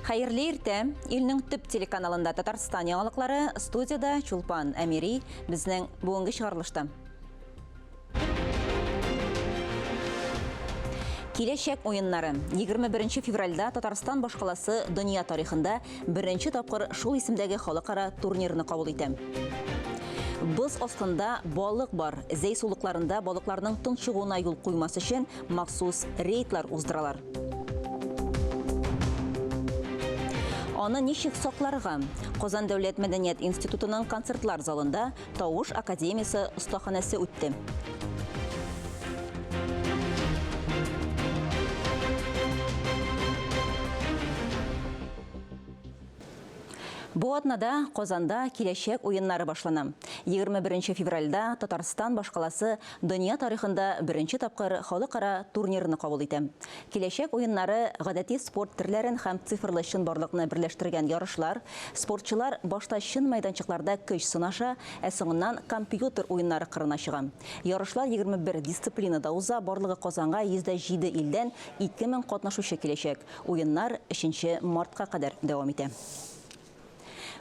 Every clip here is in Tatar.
Хайырлы иртә, илнең төп телеканалында Татарстан яңалыклары, студияда Чулпан Әмири безнең бүгенге чыгарылышта. Киләчәк уеннары 21 февральдә Татарстан башкаласы дөнья тарихында беренче тапкыр шул исемдәге халыкара турнирны кабул итә. Боз астында балык бар. Зәй сулыкларында балыкларның тынчыгуына юл куймас өчен махсус рейдлар уздыралар. Аны ничек сакларга? Казан дәүләт мәдәният институтының концертлар залында Тавыш академиясе остаханәсе үтте. Бу атнада Казанда киләчәк уеннары башлана. 21 февральдә Татарстан башкаласы дөнья тарихында беренче тапкыр халыкара турнирны кабул итә. Киләчәк уеннары гадәти спорт төрләрен һәм цифрлы чынбарлыкны берләштергән ярышлар, спортчылар башта чын мәйданчыкларда көч сынаша, ә соңыннан компьютер уеннары кырына чыга. Ярышлар 21 дисциплинада уза, барлыгы Казанга 107 илдән 2000 катнашучы киләчәк. Уеннар 3 мартка кадәр дәвам итә.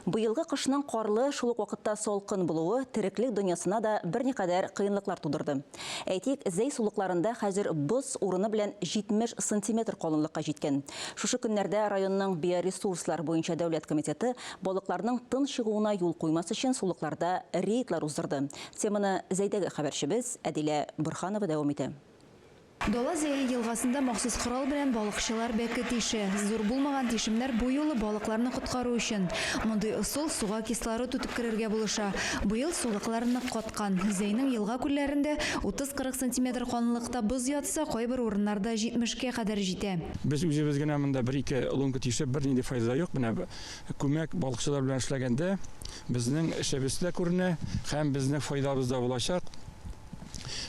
Быелгы кышның карлы, шул ук вакытта салкын булуы тереклек дөньясына да берникадәр кыенлыклар тудырды. Әйтик, зәй сулыкларында хәзер боз урыны белән 70 сантиметр калынлыкка җиткән. Шушы көннәрдә районның биоресурслар буенча дәүләт комитеты балыкларның тын чыгуына юл куймас өчен сулыкларда рейдлар уздырды. Теманы Зәйдәге хәбәрчебез Әдилә Бурханова дәвам итә. Дала Зәй елгасында махсус корал белән балыкчылар бәке тише. Зур булмаган тишемнәр бу юлы балыкларны коткару өчен. Мондый ысул суга кислород тутып керергә булыша. Быел сулыкларны каткан. Зәйнең елга күлләрендә 30-40 см калынлыкта боз ятса, кайбер урыннарда 70-кә кадәр җитә. Без үзебез генә монда 1-2 лунка тишеп, бернинди файда юк. Менә күмәк балыкчылар белән эшләгәндә безнең эшебез дә күренә һәм безнең файдабыз да булачак.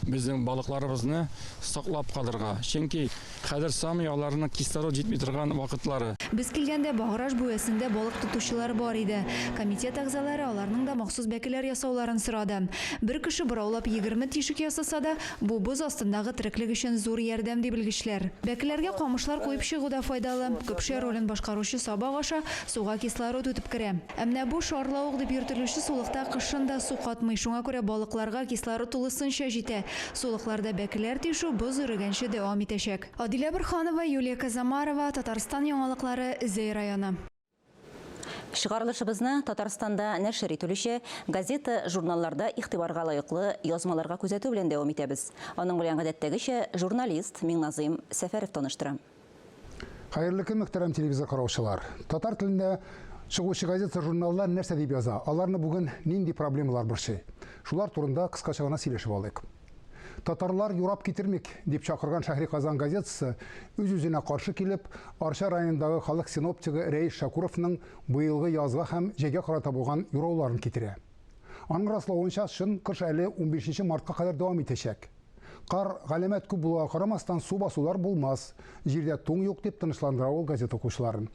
Безнең балыкларыбызны саклап калырга. Чөнки хәзер самый аларның кислород җитми торган вакытлары. Без килгәндә баграж буясында балык тотучылар бар иде. Комитет әгъзалары аларның да махсус бәкеләр ясауларын сорады. Бер кеше бораулап 20 тишек ясаса да, бу боз астындагы тереклек өчен зур ярдәм дип белгечләр. Бәкеләргә камышлар куеп чыгу да файдалы. Көпшә ролен башкаручы сабак аша суга кислород үтеп керә. Әмма бу шарлавык дип йөртелүче сулыкта кышында су катмый, шуңа күрә балыкларга кислород тулысынча җитә. Сулыкларда бәкеләр тишу боз үргәнче дәвам итәчәк. Адилә Бурханова, Юлия Казамарова, Татарстан яңалыклары, Зәй районы. Чыгарылышыбызны Татарстанда нәшер ителүче газета, журналларда игътибарга лаеклы язмаларга күзәтү белән дәвам итәбез. Аның белән гадәттәгечә журналист Миңназыйм Сәфәров таныштыра. Хәерле көн, мөхтәрәм телевизор караучылар. Татар телендә чыгучы газета, журналлар нәрсә дип яза? Аларны бүген нинди проблемалар борчый? Шулар турында кыскача гына сөйләшеп алыйк. Татарлар юрап китермик дип чакырган Шәһри Казан газетасы үз-үзенә каршы килеп, Арча районындагы халык синоптигы Рәис Шакуровның быелгы язга һәм җәйгә карата булган юрауларын китерә. Аның раславынча, шын кыш әле 15 мартка кадәр дәвам итәчәк. Кар галәмәт күп булуга карамастан су басулар булмас, җирдә туң юк дип тынычландыра ул газета укучыларын.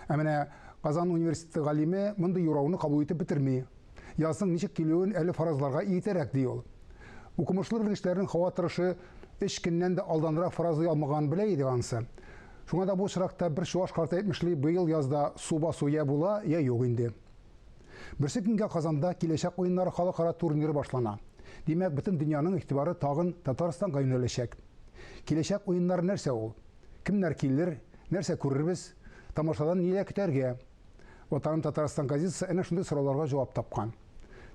Ә менә Казан университеты галиме мондый юрауны кабул итеп бетерми. Язның ничек килүен әле фаразларга иетерәк ди ул. Укымышлы белгечләрнең һава торышы 3 көннән дә алданрак фраза алмаган белә иде ансы. Шуңа да бу чиракта бер чуаш карт әйтмешли, быел язда су басу я була, я юк инде. Берсе көнгә Казанда киләчәк уеннары халыкара турниры башлана. Димәк, бөтен дөньяның игътибары тагын Татарстанга юнәләчәк. Киләчәк уеннар нәрсә ул? Кемнәр килер, нәрсә күрербез? Тамашадан ниләр көтәргә? Ватаным Татарстан газетасы әнә шундый сорауларга җавап тапкан.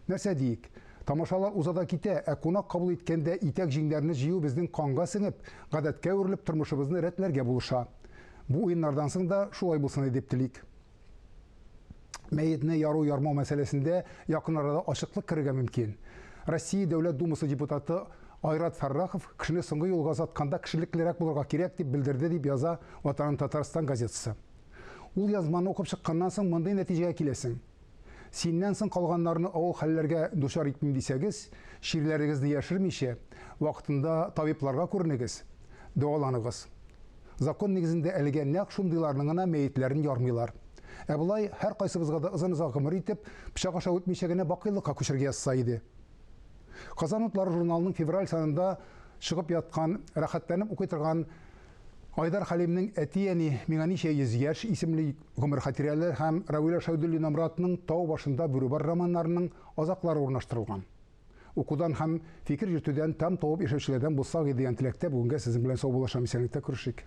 Нәрсә диек? Тамашалар узада китә, ә кунак кабул иткәндә итәк җиңнәрне җыю безнең канга сеңеп, гадәткә үрелеп тормышыбызны рәтләргә булыша. Бу уеннардан соң да шулай булсын дип телик. Мәетне яру-ярмау мәсьәләсендә якын арада ачыклык кергә мөмкин. Россия Дәүләт Думасы депутаты Айрат Фәррахов кешене соңгы юлга затканда кешелеклерәк булырга кирәк дип белдерде дип яза Ватаным Татарстан газетасы. Ул язманы укып чыкканнан соң мондый нәтиҗәгә киләсең. Синнән соң калганнарны авыл хәлләргә дучар итмим дисәгез, ширләрегезне яшермичә, вакытында табибларга күренегез, дәваланыгыз. Закон нигезендә әлегә нәкъ шундыйларның гына мәетләрен ярмыйлар. Ә булай һәр кайсыбызга да озын-озак гомер итеп, пычак аша үтмичә генә бакыйлыкка күчергә язса иде. Казан утлары журналының февраль санында чыгып яткан, рәхәтләнеп укый торган Айдар Халимнең әтияне миңа ничә йөз яшь исемле гомер хатирәләр һәм Равилә Шәүдулли Намратның Тау башында бүребар романнарының азаклары урнаштырылган. Укудан һәм фикер йөртүдән там табып яшәүчеләрдән булсак дигән теләктә бүгенгә сезнең белән саубуллашам исәнлектә күрешик.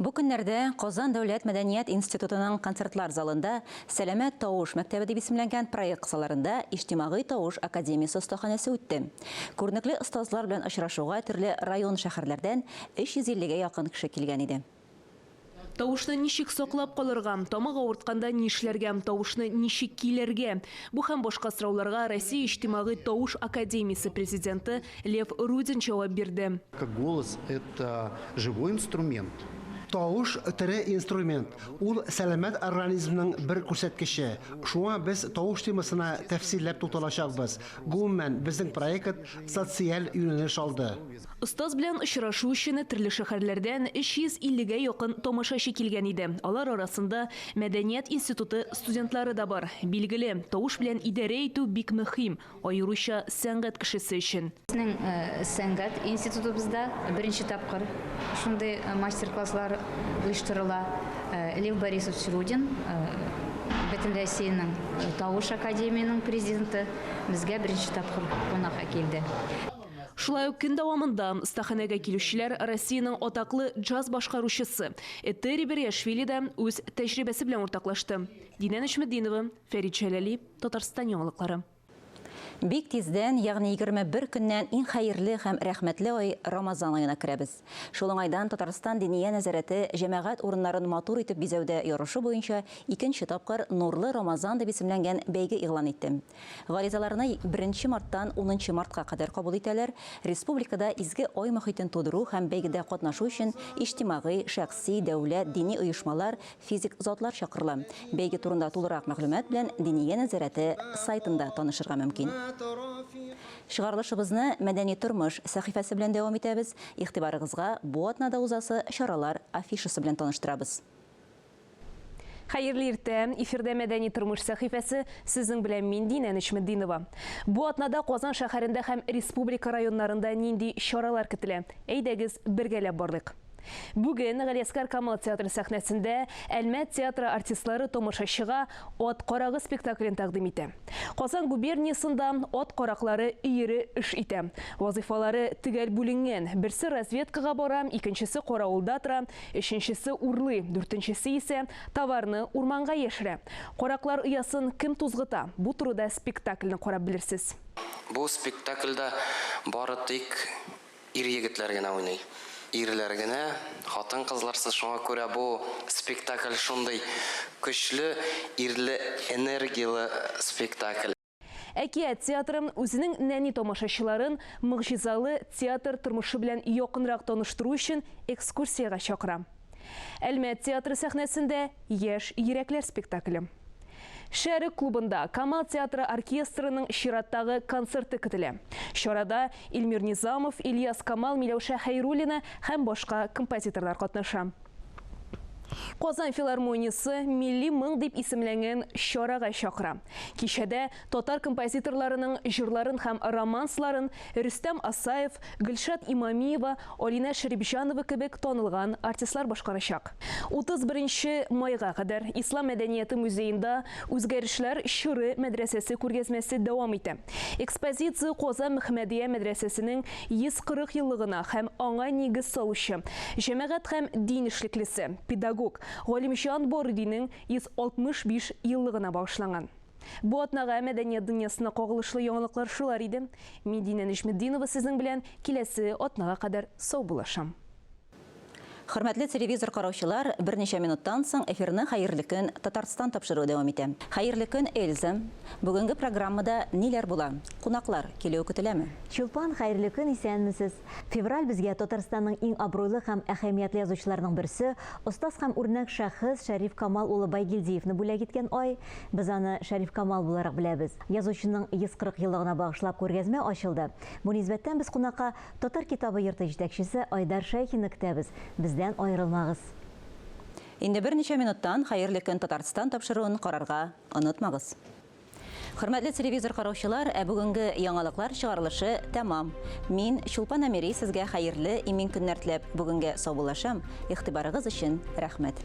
Бу көннәрдә Казан дәүләт мәдәният институтының концертлар залында Сәламәт тавыш мәктәбе дип исемләнгән проект кысаларында Иҗтимагый тавыш академиясе остаханәсе үтте. Күренекле остазлар белән очрашуга төрле район шәһәрләрдән 350-гә якын кеше килгән иде. Тавышны ничек саклап калырга, тамак авыртканда нишләргә, тавышны ничек килергә? Бу һәм башка сорауларга Россия Иҗтимагый тавыш академиясе президенты Лев Рудин җавап бирде. Голос – это живой инструмент. Тавыш тере инструмент. Ул сәламәт организмның бер күрсәткече. Шуңа без тавыш темасына тәфсилләп туталачакбыз. Гомумән безнең проект социаль юнәлеш алды. Остаз белән очрашу өчен төрле шәһәрләрдән 350-гә якын тамашачы килгән иде. Алар арасында Мәдәният институты студентлары да бар. Билгеле, тавыш белән идарә итү бик мөһим, аеруча сәнгать кешесе өчен. Безнең сәнгать институтыбызда беренче тапкыр шундый мастер-класслар оештырыла. Лев Борисович Рудин, бөтен Россиянең тавыш академиясының президенты, безгә беренче тапкыр кунакка килде. Шулай ук көн дәвамында стаханәгә килүчеләр Россиянең атаклы джаз башкаручысы Этери Берияшвили дә үз тәҗрибәсе белән уртаклашты. Динә Нәҗметдинова, Фәрит Җәләли, Татарстан яңалыклары. Бик тиздән, ягъни 21 көннән иң хәерле һәм рәхмәтле ай Рамазан аена керәбез. Шул уңайдан Татарстан Диния нәзарәте җәмәгать урыннарын матур итеп бизәүдә ярышы буенча 2нче тапкыр Нурлы Рамазан дип исемләнгән бәйге игълан итте. Гаризаларны 1 марттан 10 мартка кадәр кабул итәләр. Республикада изге ай мохитен тудыру һәм бәйгедә катнашу өчен иҗтимагый, шәхси, дәүләт, дини оешмалар, физик затлар чакырыла. Бәйге турында тулырак мәгълүмат белән Диния нәзарәте сайтында танышырга мөмкин. Шыгарылышыбызны мәдәни тормыш сәхифәсе белән дәвам итәбез. Игътибарыгызга бу атнада узасы чаралар афишасы белән таныштырабыз. Хәерле иртә, эфирдә мәдәни тормыш сәхифәсе сезнең белән мин Динә Нәҗметдинова. Бу атнада Казан шәһәрендә һәм республика районнарында нинди чаралар көтелә? Әйдәгез бергәләп барлык. Бүген Галиәскәр Камал театры сәхнәсендә Әлмәт театры артистлары тамашачыга Ат карагы спектаклен тәкъдим итә. Казан губерниясында ат караклары иере эш итә. Вазифалары төгәл бүленгән. Берсе разведкага бара, икенчесе каравылда тора, өченчесе урлый, дүртенчесе исә товарны урманга яшерә. Караклар ыясын кем тузгыта? Бу турыда спектакльне карап белерсез. Бу спектакльдә бары тик ир егетләр генә уйный. Ирләр генә, хатын-кызларсыз, шуңа күрә бу спектакль шундый көчле, ирле, энергиялы спектакль. Әкият театры үзенең нәни тамашачыларын мөгъҗизалы театр тормышы белән якынрак таныштыру өчен экскурсиягә чакыра. Әлмәт театры сәхнәсендә яшь йөрәкләр спектакле. Шәрик клубында Камал театры оркестрының чираттагы концерты көтелә. Чарада Илмир Низамов, Ильяс Камал, Миләүшә Хәйруллина һәм башка композиторлар катнаша. Казан филармониясы милли моң дип исемләнгән чарага чакыра. Кичәдә татар композиторларының җырларын һәм романсларын Рөстәм Асаев, Гөлшат Имамиева, Алина Шәрипҗанова кебек танылган артистлар башкарачак. 31 майга кадәр Ислам мәдәнияте музеенда үзгәрешләр чоры мәдрәсәсе күргәзмәсе дәвам итә. Экспозиция Казан Мөхәммәдия мәдрәсәсенең 140 еллыгына һәм аңа нигез салучы, җәмәгать һәм дин эшлеклесе, педагог Галимҗан Бординең 165 еллыгына багышланган. Бу атнага мәдәният дөньясына кагылышлы яңалыклар шулар иде. Мин Динә Нәҗметдинова сезнең белән киләсе атнага кадәр сау булашам. Хөрмәтле телевизор караучылар, берничә минуттан соң эфирны хәерле көн Татарстан тапшыруы дәвам итә. Хәерле көн, Эльза. Бүгенге программада ниләр була? Кунаклар килү көтеләме? Чулпан, хәерле көн, исәнмесез. Февраль безгә Татарстанның иң абруйлы һәм әһәмиятле язучыларның берсе, остаз һәм үрнәк шәхес Шәриф Камал улы Байгилдиевны бүләк иткән ай. Без аны Шәриф Камал буларак беләбез. Язучының 140 еллыгына багышлап күргәзмә ачылды. Бу нисбәттән без кунакка Татар китабы йорты җитәкчесе Айдар Шәйхинны көтәбез. Бездән айрылмагыз. Инде берничә минуттан хәерле көн Татарстан тапшыруын карарга онытмагыз. Хөрмәтле телевизор караучылар, бүгенге яңалыклар чыгарылышы тәмам. Мин Чулпан Әмири сезгә хәерле имин көннәр теләп бүгенгә саубуллашам. Игътибарыгыз өчен рәхмәт.